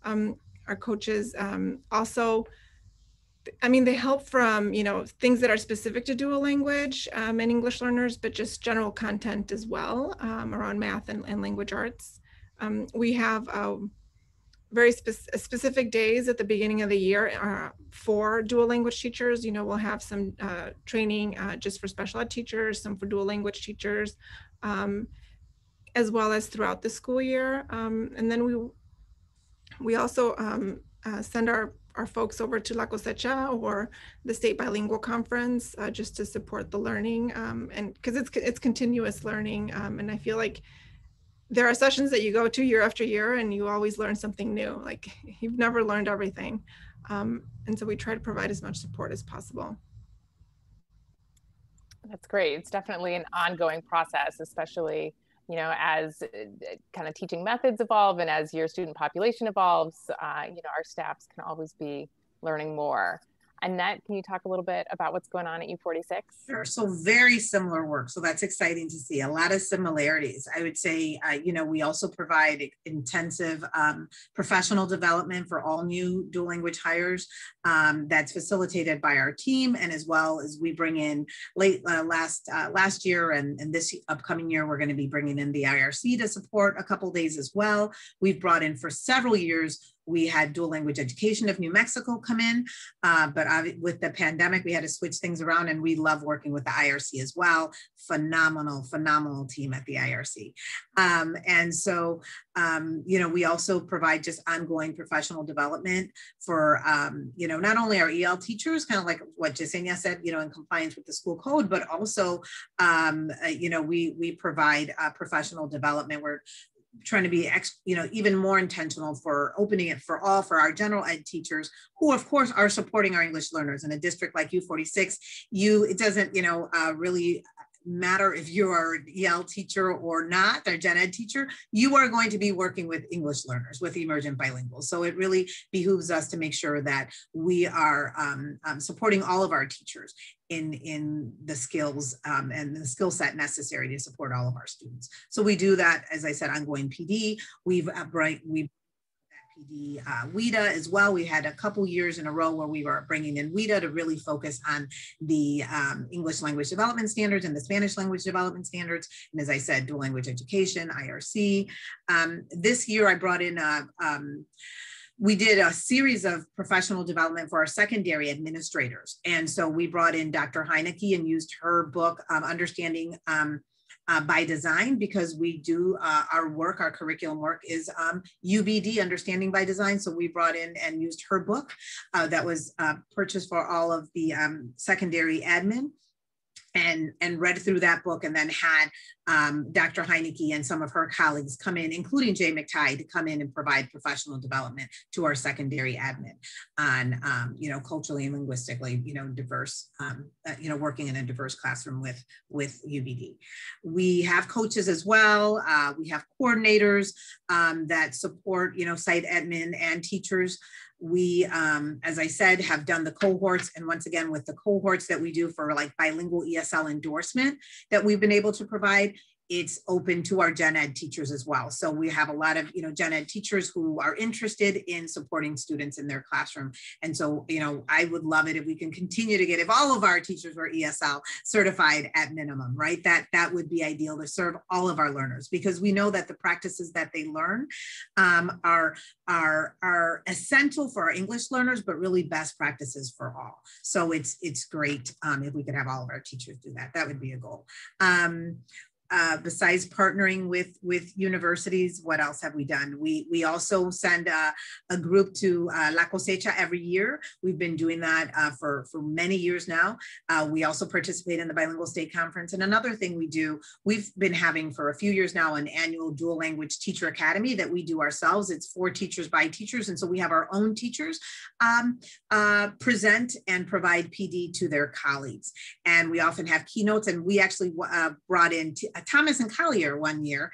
Speaker 1: Our coaches also, they help from, things that are specific to dual language and English learners, but just general content as well around math and language arts. We have very specific days at the beginning of the year for dual language teachers. We'll have some training just for special ed teachers, some for dual language teachers, as well as throughout the school year. And then we also send our folks over to La Cosecha or the State Bilingual Conference just to support the learning, and because it's continuous learning, and I feel like there are sessions that you go to year after year and you always learn something new. You've never learned everything. And so we try to provide as much support as possible.
Speaker 3: That's great. It's definitely an ongoing process, especially, as kind of teaching methods evolve and as your student population evolves, our staffs can always be learning more. Annette, can you talk a little bit about what's going on at U46?
Speaker 4: Sure. So very similar work. So that's exciting to see. A lot of similarities. I would say, you know, we also provide intensive professional development for all new dual language hires. That's facilitated by our team, and as well as we bring in last year and this upcoming year, we're going to be bringing in the IRC to support a couple days as well. We've brought in for several years. We had dual language education of New Mexico come in, but with the pandemic, we had to switch things around, and we love working with the IRC as well. Phenomenal team at the IRC. And so, you know, we also provide just ongoing professional development for, you know, not only our EL teachers, kind of like what Yesenia said, you know, in compliance with the school code, but also, you know, we provide professional development. We're trying to be, you know, even more intentional for opening it for our general ed teachers, who of course are supporting our English learners. In a district like U46, it doesn't, you know, really matter if you are an EL teacher or not, or gen ed teacher, you are going to be working with English learners, with emergent bilinguals. So it really behooves us to make sure that we are supporting all of our teachers in the skills and the skill set necessary to support all of our students. So we do that, as I said, ongoing PD. We've PD WIDA as well. We had a couple years in a row where we were bringing in WIDA to really focus on the English language development standards and the Spanish language development standards. And as I said, dual language education, IRC. This year I brought in we did a series of professional development for our secondary administrators. And so we brought in Dr. Heineke and used her book, Understanding by Design, because we do our curriculum work is UBD, Understanding by Design. So we brought in and used her book that was purchased for all of the secondary admin. And read through that book, and then had Dr. Heineke and some of her colleagues come in, including Jay McTighe, to come in and provide professional development to our secondary admin on, you know, culturally and linguistically, you know, diverse, you know, working in a diverse classroom with UBD. We have coaches as well. We have coordinators that support, you know, site admin and teachers. We, as I said, have done the cohorts, and once again, with the cohorts that we do for like bilingual ESL endorsement that we've been able to provide, it's open to our gen ed teachers as well. So we have a lot of, you know, gen ed teachers who are interested in supporting students in their classroom. And so, you know, I would love it if we can continue to get, if all of our teachers were ESL certified at minimum, right? That would be ideal to serve all of our learners, because we know that the practices that they learn are essential for our English learners, but really best practices for all. So it's great if we could have all of our teachers do that. That would be a goal. Besides partnering with universities, what else have we done? We also send a group to La Cosecha every year. We've been doing that for many years now. We also participate in the Bilingual State Conference. And another thing we do, we've been having for a few years now an annual dual language teacher academy that we do ourselves. It's for teachers by teachers. And so we have our own teachers present and provide PD to their colleagues. And we often have keynotes, and we actually brought in Thomas and Collier one year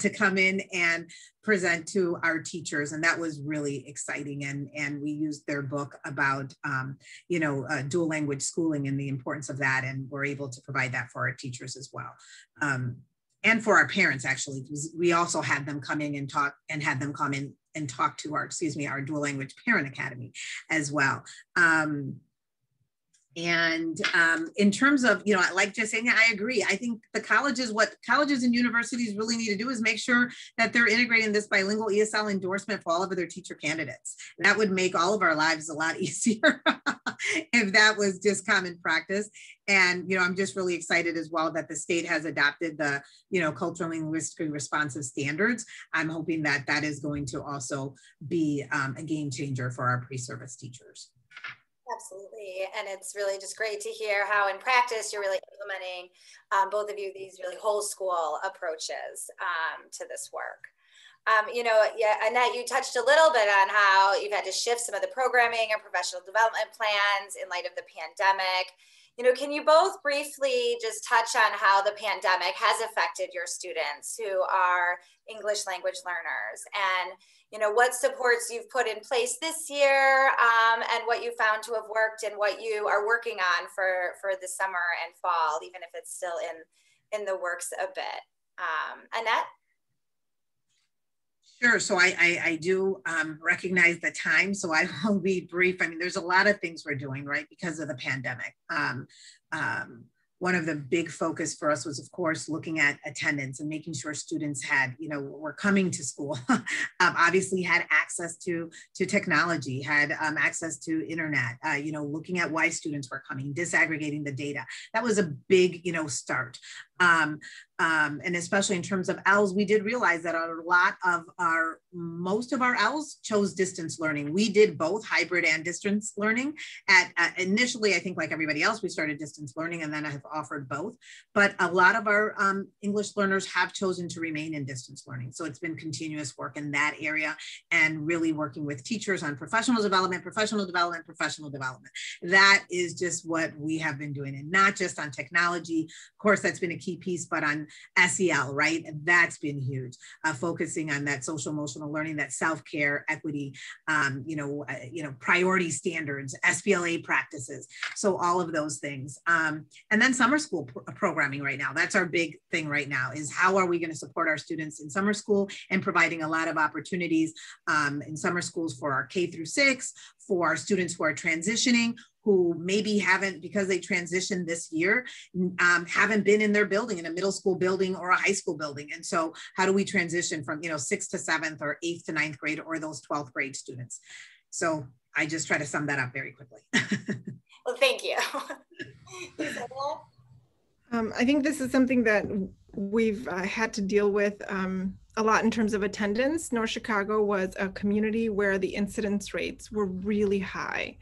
Speaker 4: to come in and present to our teachers, and that was really exciting. And we used their book about you know, dual language schooling and the importance of that, and we're able to provide that for our teachers as well, and for our parents actually, because we also had them come in and talk, and had them come in and talk to our dual language parent academy as well. And in terms of, you know, like Yesenia, I agree. I think the colleges, what colleges and universities really need to do is make sure that they're integrating this bilingual ESL endorsement for all of their teacher candidates. That would make all of our lives a lot easier if that was just common practice. And, you know, I'm just really excited as well that the state has adopted the, you know, culturally linguistically responsive standards. I'm hoping that that is going to also be a game changer for our pre-service teachers.
Speaker 2: Absolutely. And it's really just great to hear how in practice you're really implementing, both of you, these really whole school approaches to this work. You know, yeah, Annette, you touched a little bit on how you've had to shift some of the programming and professional development plans in light of the pandemic. Can you both briefly just touch on how the pandemic has affected your students who are English language learners, and what supports you've put in place this year, and what you found to have worked and what you are working on for the summer and fall, even if it's still in the works a bit. Annette?
Speaker 4: Sure. So I do recognize the time, so I will be brief. I mean, there's a lot of things we're doing, right, because of the pandemic. One of the big focus for us was, of course, looking at attendance and making sure students had, were coming to school, obviously had access to technology, had access to internet, looking at why students were coming, disaggregating the data. That was a big, start. And especially in terms of Ls, we did realize that most of our Ls chose distance learning. We did both hybrid and distance learning. Initially, I think like everybody else, we started distance learning and then I have offered both. But a lot of our English learners have chosen to remain in distance learning. So it's been continuous work in that area and really working with teachers on professional development. That is just what we have been doing, and not just on technology. Of course, that's been a key piece, but on SEL, right? That's been huge, focusing on that social emotional learning, that self-care, equity, priority standards, SBLA practices. So all of those things. And then summer school programming right now. That's our big thing right now, is how are we going to support our students in summer school, and providing a lot of opportunities in summer schools for our K through 6, for our students who are transitioning, who maybe haven't, because they transitioned this year, haven't been in their building, in a middle school building or a high school building. And so how do we transition from, 6th to 7th or 8th to 9th grade, or those 12th grade students? So I just try to sum that up very quickly.
Speaker 2: Well, thank you.
Speaker 1: I think this is something that we've had to deal with a lot in terms of attendance. North Chicago was a community where the incidence rates were really high.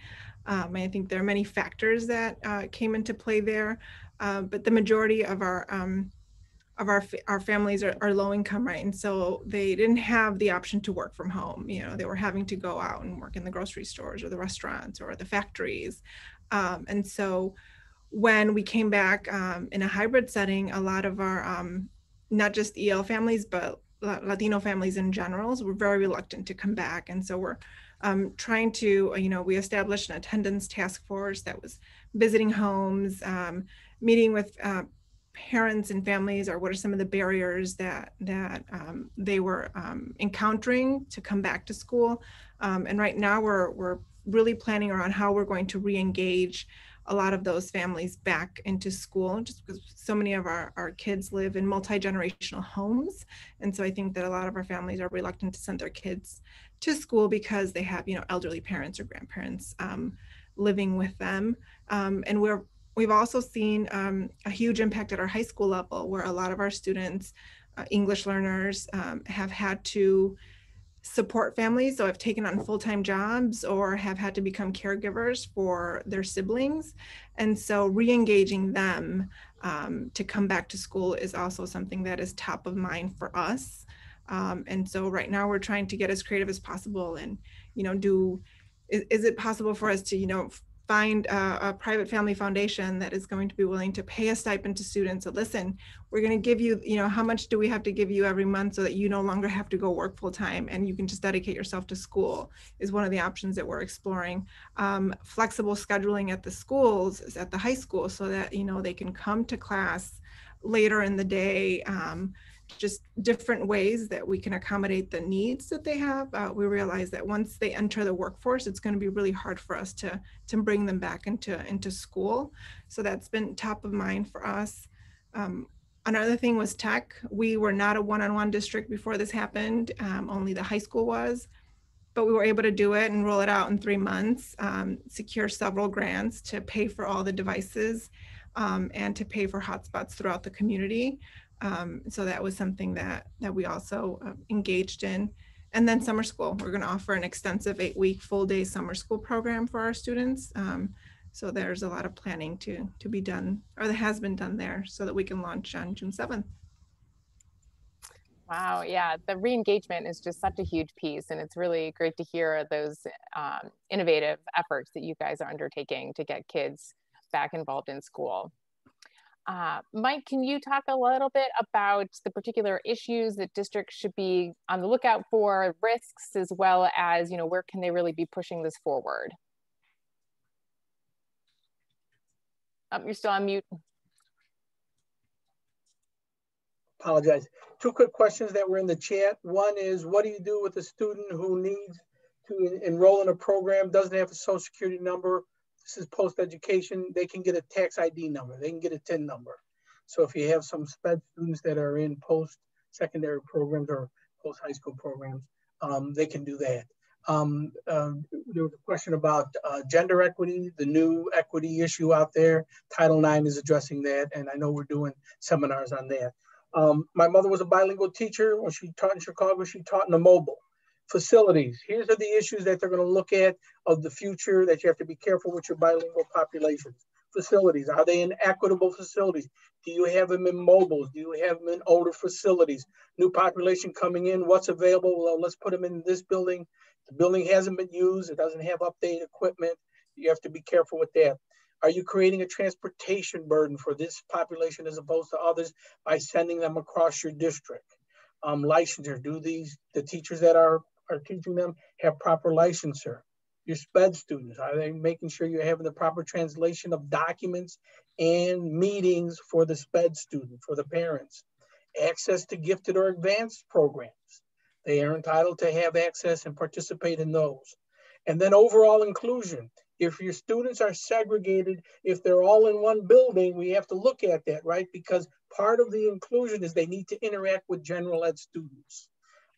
Speaker 1: I think there are many factors that came into play there, but the majority of our families are low income, right? And so they didn't have the option to work from home. They were having to go out and work in the grocery stores or the restaurants or the factories. And so when we came back in a hybrid setting, a lot of our, not just EL families, but Latino families in general, were very reluctant to come back. And so we're trying to, we established an attendance task force that was visiting homes, meeting with parents and families, or what are some of the barriers that they were encountering to come back to school. And right now we're really planning around how we're going to re-engage a lot of those families back into school, just because so many of our kids live in multi-generational homes. And so I think that a lot of our families are reluctant to send their kids to school because they have, elderly parents or grandparents living with them. And we've also seen a huge impact at our high school level, where a lot of our students, English learners, have had to support families, so have taken on full-time jobs or have had to become caregivers for their siblings. And so re-engaging them to come back to school is also something that is top of mind for us. And so right now we're trying to get as creative as possible, and is it possible for us to find a private family foundation that is going to be willing to pay a stipend to students. So listen, we're going to give you, how much do we have to give you every month so that you no longer have to go work full time and you can just dedicate yourself to school, is one of the options that we're exploring. Flexible scheduling at the schools, at the high school, so that, they can come to class later in the day. Just different ways that we can accommodate the needs that they have. We realize that once they enter the workforce, it's going to be really hard for us to bring them back into school. So that's been top of mind for us. Another thing was tech. We were not a one-on-one district before this happened. Only the high school was, but we were able to do it and roll it out in 3 months, secure several grants to pay for all the devices and to pay for hotspots throughout the community. So that was something that we also engaged in. And then summer school, we're going to offer an extensive 8-week full-day summer school program for our students. So there's a lot of planning to be done, or that has been done there, so that we can launch on June 7th.
Speaker 3: Wow, yeah, the re-engagement is just such a huge piece, and it's really great to hear those innovative efforts that you guys are undertaking to get kids back involved in school. Mike, can you talk a little bit about the particular issues that districts should be on the lookout for, risks, as well as, you know, where can they really be pushing this forward? Oh, you're still on mute.
Speaker 5: Apologize. Two quick questions that were in the chat. One is, what do you do with a student who needs to enroll in a program, doesn't have a social security number? This is post-education. They can get a tax ID number. They can get a TIN number. So if you have some SPED students that are in post-secondary programs or post-high school programs, they can do that. There was a question about gender equity, the new equity issue out there. Title IX is addressing that, and I know we're doing seminars on that. My mother was a bilingual teacher. When she taught in Chicago, she taught in a mobile. Facilities. Here's are the issues that they're going to look at of the future that you have to be careful with your bilingual populations. Facilities. Are they in equitable facilities? Do you have them in mobiles? Do you have them in older facilities? New population coming in. What's available? Well, let's put them in this building. The building hasn't been used. It doesn't have updated equipment. You have to be careful with that. Are you creating a transportation burden for this population as opposed to others by sending them across your district? Licensure. Do the teachers that are teaching them have proper licensure? Your SPED students, are they making sure you're having the proper translation of documents and meetings for the SPED student, for the parents? Access to gifted or advanced programs. They are entitled to have access and participate in those. And then overall inclusion. If your students are segregated, if they're all in one building, we have to look at that, right? Because part of the inclusion is they need to interact with general ed students.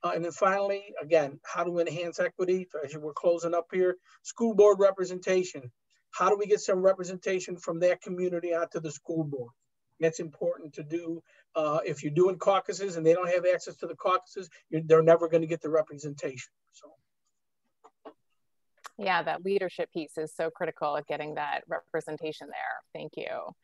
Speaker 5: And then finally, again, how to enhance equity? As we're closing up here, school board representation. How do we get some representation from that community onto the school board? That's important to do. If you're doing caucuses and they don't have access to the caucuses, they're never going to get the representation. So.
Speaker 3: Yeah, that leadership piece is so critical of getting that representation there. Thank you.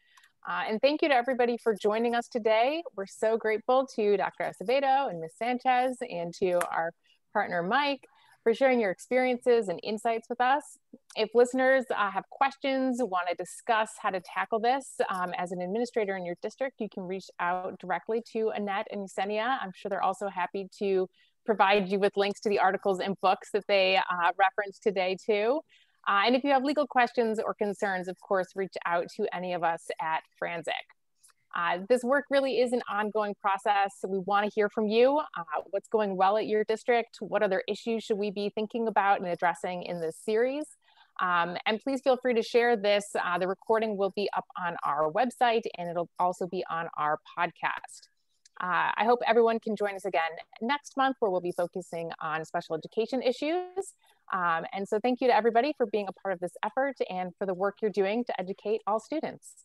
Speaker 3: And thank you to everybody for joining us today. We're so grateful to Dr. Acevedo and Ms. Sanchez and to our partner, Mike, for sharing your experiences and insights with us. If listeners have questions, want to discuss how to tackle this as an administrator in your district, you can reach out directly to Annette and Yesenia. I'm sure they're also happy to provide you with links to the articles and books that they referenced today too. And if you have legal questions or concerns, of course, reach out to any of us at Franzic. This work really is an ongoing process. So we want to hear from you. What's going well at your district? What other issues should we be thinking about and addressing in this series? And please feel free to share this. The recording will be up on our website and it'll also be on our podcast. I hope everyone can join us again next month where we'll be focusing on special education issues. And so thank you to everybody for being a part of this effort and for the work you're doing to educate all students.